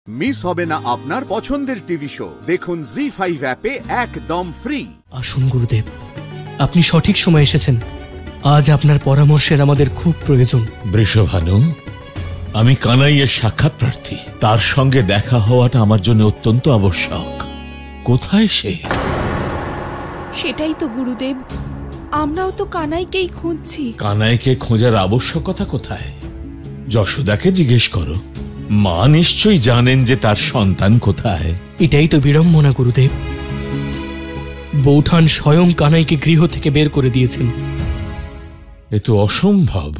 Miss হবে না আপনার পছন্দের টিভি শো। দেখুন জি5 অ্যাপে একদম ফ্রি। আসুন গুরুদেব, আপনি সঠিক সময় এসেছেন। আজ আপনার পরামর্শের আমাদের খুব প্রয়োজন। বৃষভানু, আমি কানাইয়ের সাক্ষাৎ প্রার্থী। তার সঙ্গে দেখা হওয়াটা আমার জন্য অত্যন্ত আবশ্যক। কোথায় সে? সেটাই তো গুরুদেব, আমরাও তো কানাইকেই খুঁজছি। কানাইকে খোঁজার আবশ্যকতা কোথায়? যশোদাকে জিজ্ঞেস করো। মা নিশ্চয়ই জানেন যে তার সন্তান কোথায়। এটাই তো বিড়ম্বনা গুরুদেব। বৌঠান স্বয়ং কানাইকে গৃহ থেকে বের করে দিয়েছেন। এ তো অসম্ভব।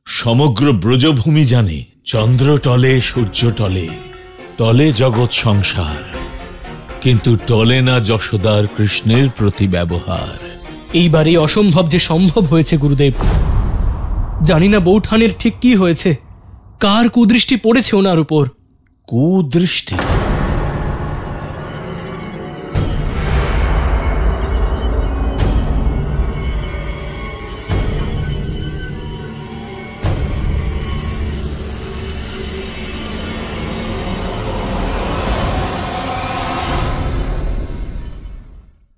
সমগ্র ব্রজভূমি জানে চন্দ্র টলে, সূর্য টলে, টলে জগৎ সংসার, কিন্তু টলে না যশোদার কৃষ্ণের প্রতি ব্যবহার। এইবারে অসম্ভব যে সম্ভব হয়েছে গুরুদেব। জানি না বৌঠানের ঠিক কি হয়েছে, কার কুদৃষ্টি পড়েছে ওনার উপর। কুদৃষ্টি?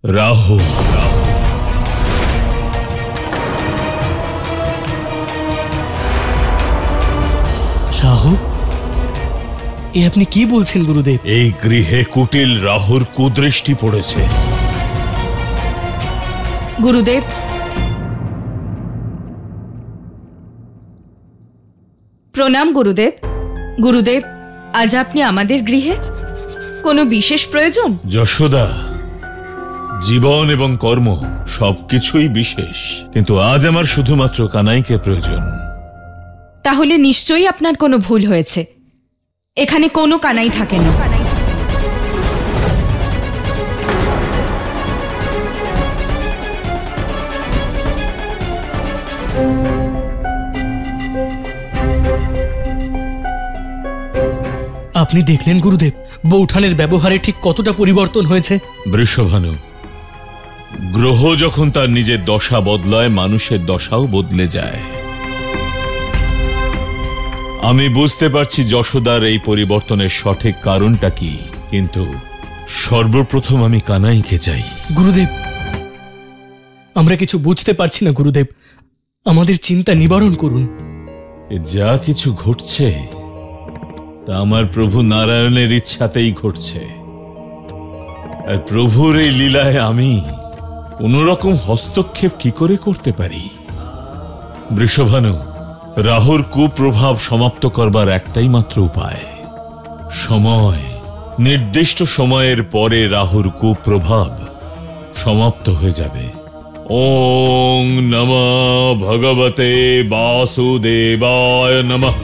রাহু। রাহু? এ আপনি কি বলছেন গুরুদেব? এই গৃহে কুটিল রাহুর কুদৃষ্টি পড়েছে। গুরুদেব, প্রণাম গুরুদেব। গুরুদেব, আজ আপনি আমাদের গৃহে, কোনো বিশেষ প্রয়োজন? যশোদা, জীবন এবং কর্ম সবকিছুই বিশেষ, কিন্তু আজ আমার শুধুমাত্র কানাইকে প্রয়োজন। তাহলে নিশ্চয়ই আপনার কোনো ভুল হয়েছে। এখানে কোনো কানাই থাকে না। আপনি দেখলেন গুরুদেব, বৌঠানের ব্যবহারে ঠিক কতটা পরিবর্তন হয়েছে। বৃষভানু, গ্রহ যখন তার নিজের দশা বদলায়, মানুষের দশাও বদলে যায়। আমি বুঝতে পারছি যশোদার এই পরিবর্তনের সঠিক কারণটা কি, কিন্তু সর্বপ্রথম আমি কানাইকে চাই। গুরুদেব, আমরা কিছু বুঝতে পারছি না গুরুদেব, আমাদের চিন্তা নিবারণ করুন। যা কিছু ঘটছে তা আমার প্রভু নারায়ণের ইচ্ছাতেই ঘটছে, আর প্রভুর এই লীলায় আমি কোনরকম হস্তক্ষেপ কি করে করতে পারি? বৃষভানু, রাহুর কুপ্রভাব সমাপ্ত করবার একটাই মাত্র উপায়। সময়, নির্দিষ্ট সময়ের পরে রাহুর কুপ্রভাব সমাপ্ত হয়ে যাবে। ওং নমঃ ভগবতে বাসুদেবায় নমঃ।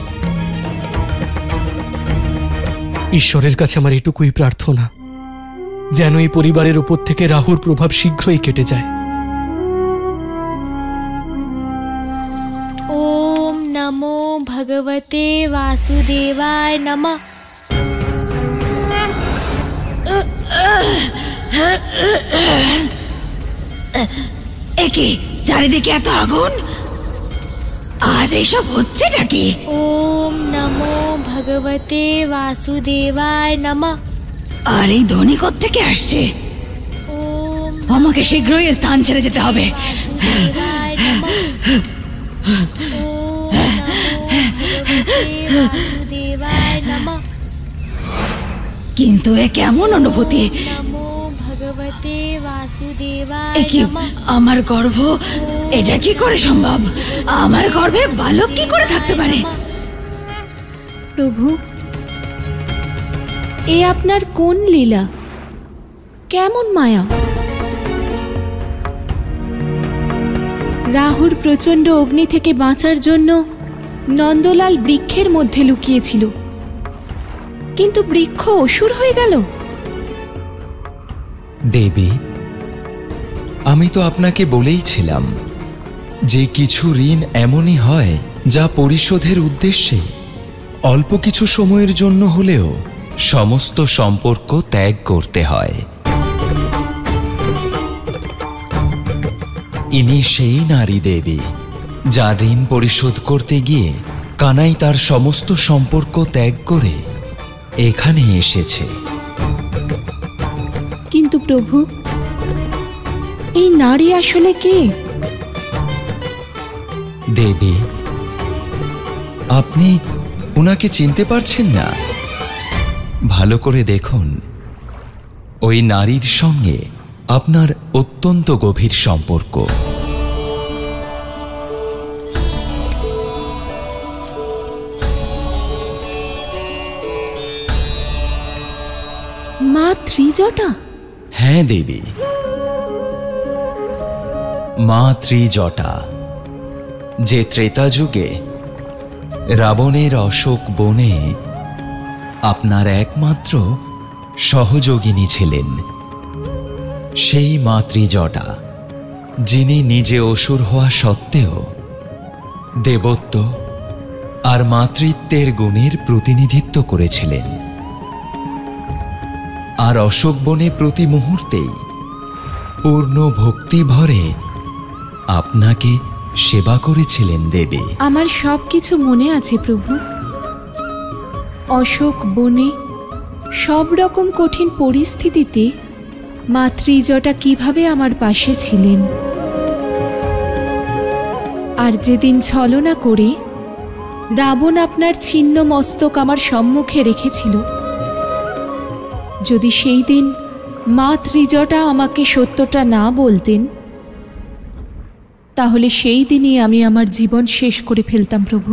ঈশ্বরের কাছে আমার এটুকুই প্রার্থনা, যেন এই পরিবারের উপর থেকে রাহুর প্রভাব শীঘ্রই কেটে যায়। ওম নমো ভগবতে বাসুদেবায় নমঃ। একে চারিদিকে এত আগুন, আজ এইসব হচ্ছে নাকি? ওম নমো ভগবতে বাসুদেবায় নমঃ। আর এই ধ্বনি কোত্থেকে আসছে? ওম আমাকে শীঘ্রই স্থান ছেড়ে যেতে হবে। বাসুদেবায় নমঃ। ওম নমো ভগবতে বাসুদেবায় নমঃ। কিন্তু এ কেমন অনুভূতি? নমো ভগবতে বাসুদেবায় এ কি, নমঃ। আমার গর্ভ, এটা কি করে সম্ভব? আমার গর্ভে বালক কি করে থাকতে পারে? প্রভু, এ আপনার কোন লীলা, কেমন মায়া? রাহুর প্রচন্ড অগ্নি থেকে বাঁচার জন্য নন্দলাল বৃক্ষের মধ্যে লুকিয়েছিল, কিন্তু বৃক্ষ অসুর হয়ে গেল। দেবী, আমি তো আপনাকে বলেইছিলাম যে কিছু ঋণ এমনই হয় যা পরিশোধের উদ্দেশ্যে অল্প কিছু সময়ের জন্য হলেও সমস্ত সম্পর্ক ত্যাগ করতে হয়। ইনি সেই নারী দেবী, যা ঋণ পরিশোধ করতে গিয়ে কানাই তার সমস্ত সম্পর্ক ত্যাগ করে এখানে এসেছে। কিন্তু প্রভু, এই নারী আসলে কে? দেবী, আপনি ওনাকে চিনতে পারছেন না? ভালো করে দেখুন, ওই নারীর সঙ্গে আপনার অত্যন্ত গভীর সম্পর্ক। মা ত্রিজটা? হ্যাঁ দেবী, মা ত্রিজটা, যে ত্রেতা যুগে রাবণের অশোক বনে আপনার একমাত্র সহযোগিনী ছিলেন, সেই মা ত্রিজটা, যিনি নিজে অসুর হওয়া সত্ত্বেও দেবত্ব আর মাতৃত্বের গুণের প্রতিনিধিত্ব করেছিলেন, আর অশোক বনে প্রতি মুহূর্তেই পূর্ণ ভক্তি ভরে আপনাকে সেবা করেছিলেন দেবী। আমার সবকিছু মনে আছে প্রভু। অশোক বনে সব রকম কঠিন পরিস্থিতিতে মা ত্রিজটা কিভাবে আমার পাশে ছিলেন, আর যেদিন ছলনা করে রাবণ আপনার ছিন্ন মস্তক আমার সম্মুখে রেখেছিল, যদি সেই দিন মা ত্রিজটা আমাকে সত্যটা না বলতেন, তাহলে সেই দিনই আমি আমার জীবন শেষ করে ফেলতাম প্রভু।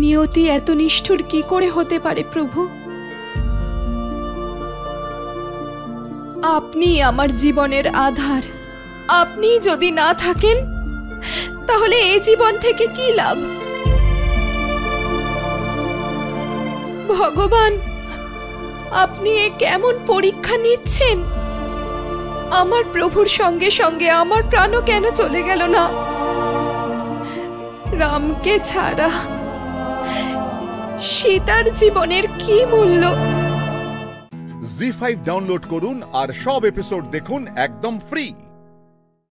নিয়তি এত নিষ্ঠুর কি করে হতে পারে প্রভু? আপনি আমার জীবনের আধার। আপনি যদি না থাকেন, তাহলে এই জীবন থেকে কি লাভ? ভগবান, আপনি এ কেমন পরীক্ষা নিচ্ছেন? আমার প্রভুর সঙ্গে সঙ্গে আমার প্রাণও কেন চলে গেল না? রামকে ছাড়া সীতার জীবনের কি মূল্য? জি5 ডাউনলোড করুন আর সব এপিসোড দেখুন একদম ফ্রি।